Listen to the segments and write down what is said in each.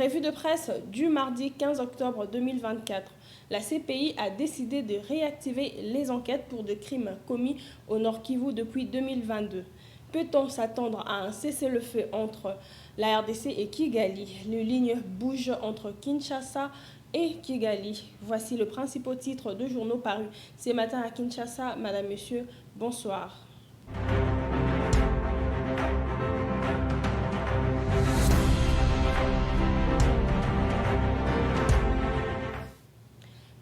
Revue de presse du mardi 15 octobre 2024. La CPI a décidé de réactiver les enquêtes pour des crimes commis au Nord Kivu depuis 2022. Peut-on s'attendre à un cessez-le-feu entre la RDC et Kigali? Les lignes bougent entre Kinshasa et Kigali. Voici le principal titre de journaux parus ce matin à Kinshasa. Madame, Monsieur, bonsoir.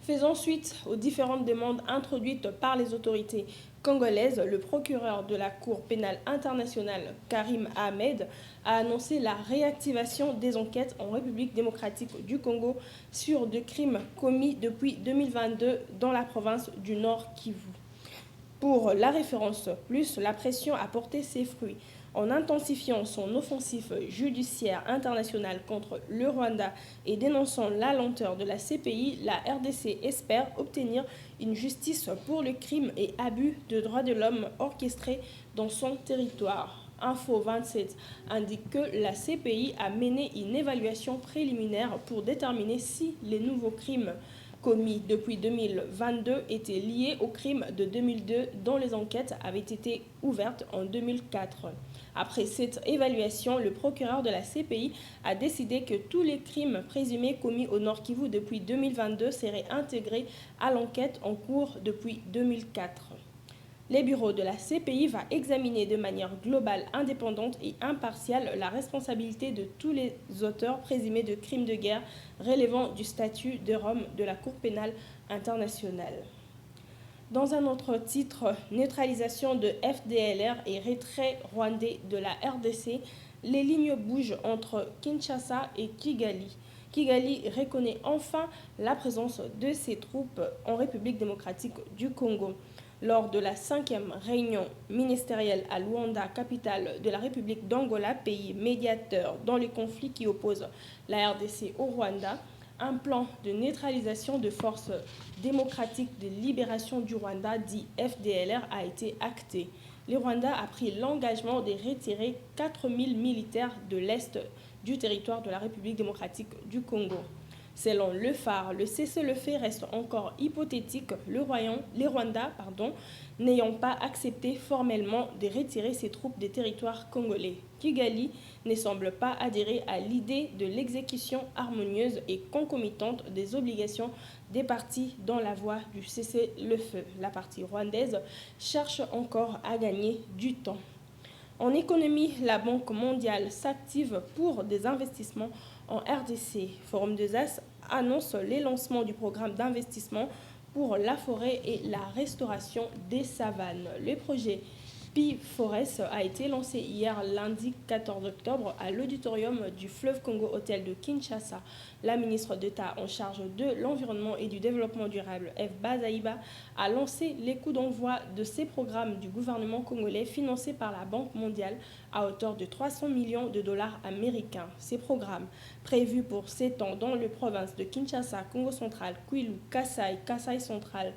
Faisant suite aux différentes demandes introduites par les autorités congolaises, le procureur de la Cour pénale internationale, Karim Ahmed, a annoncé la réactivation des enquêtes en République démocratique du Congo sur des crimes commis depuis 2022 dans la province du Nord Kivu. Pour la référence plus, la pression a porté ses fruits. En intensifiant son offensive judiciaire internationale contre le Rwanda et dénonçant la lenteur de la CPI, la RDC espère obtenir une justice pour le crime et abus de droits de l'homme orchestrés dans son territoire. Info 27 indique que la CPI a mené une évaluation préliminaire pour déterminer si les nouveaux crimes commis depuis 2022 étaient liés aux crimes de 2002 dont les enquêtes avaient été ouvertes en 2004. Après cette évaluation, le procureur de la CPI a décidé que tous les crimes présumés commis au Nord Kivu depuis 2022 seraient intégrés à l'enquête en cours depuis 2004. Les bureaux de la CPI vont examiner de manière globale, indépendante et impartiale la responsabilité de tous les auteurs présumés de crimes de guerre relevant du statut de Rome de la Cour pénale internationale. Dans un autre titre, neutralisation de FDLR et retrait rwandais de la RDC, les lignes bougent entre Kinshasa et Kigali. Kigali reconnaît enfin la présence de ses troupes en République démocratique du Congo. Lors de la 5e réunion ministérielle à Luanda, capitale de la République d'Angola, pays médiateur dans les conflits qui opposent la RDC au Rwanda, un plan de neutralisation de forces démocratiques de libération du Rwanda, dit FDLR, a été acté. Le Rwanda a pris l'engagement de retirer 4000 militaires de l'Est du territoire de la République démocratique du Congo. Selon le phare, le cessez-le-feu reste encore hypothétique, le Rwanda n'ayant pas accepté formellement de retirer ses troupes des territoires congolais. Kigali ne semble pas adhérer à l'idée de l'exécution harmonieuse et concomitante des obligations des parties dans la voie du cessez-le-feu. La partie rwandaise cherche encore à gagner du temps. En économie, la Banque mondiale s'active pour des investissements en RDC. Forum des As annonce le lancement du programme d'investissement pour la forêt et la restauration des savanes. Le projet P-Forest a été lancé hier lundi 14 octobre à l'auditorium du Fleuve Congo Hôtel de Kinshasa. La ministre d'État en charge de l'environnement et du développement durable, F. Bazaïba, a lancé les coups d'envoi de ces programmes du gouvernement congolais financés par la Banque mondiale à hauteur de 300 millions de dollars américains. Ces programmes, prévus pour 7 ans dans les provinces de Kinshasa, Congo central, Kwilu, Kasaï central,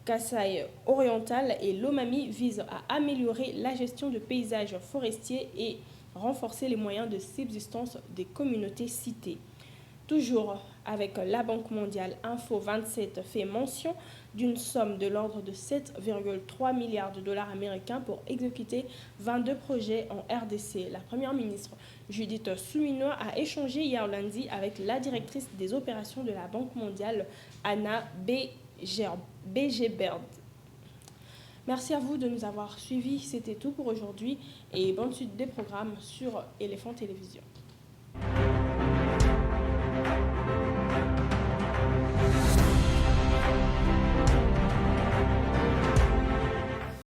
Kasaï oriental et Lomami visent à améliorer la gestion de paysages forestiers et renforcer les moyens de subsistance des communautés citées. Toujours avec la Banque mondiale, Info 27 fait mention d'une somme de l'ordre de 7,3 milliards de dollars américains pour exécuter 22 projets en RDC. La première ministre Judith Suminwa a échangé hier lundi avec la directrice des opérations de la Banque mondiale, Anna Begeberd. Merci à vous de nous avoir suivis. C'était tout pour aujourd'hui et bonne suite des programmes sur Éléphant Télévision.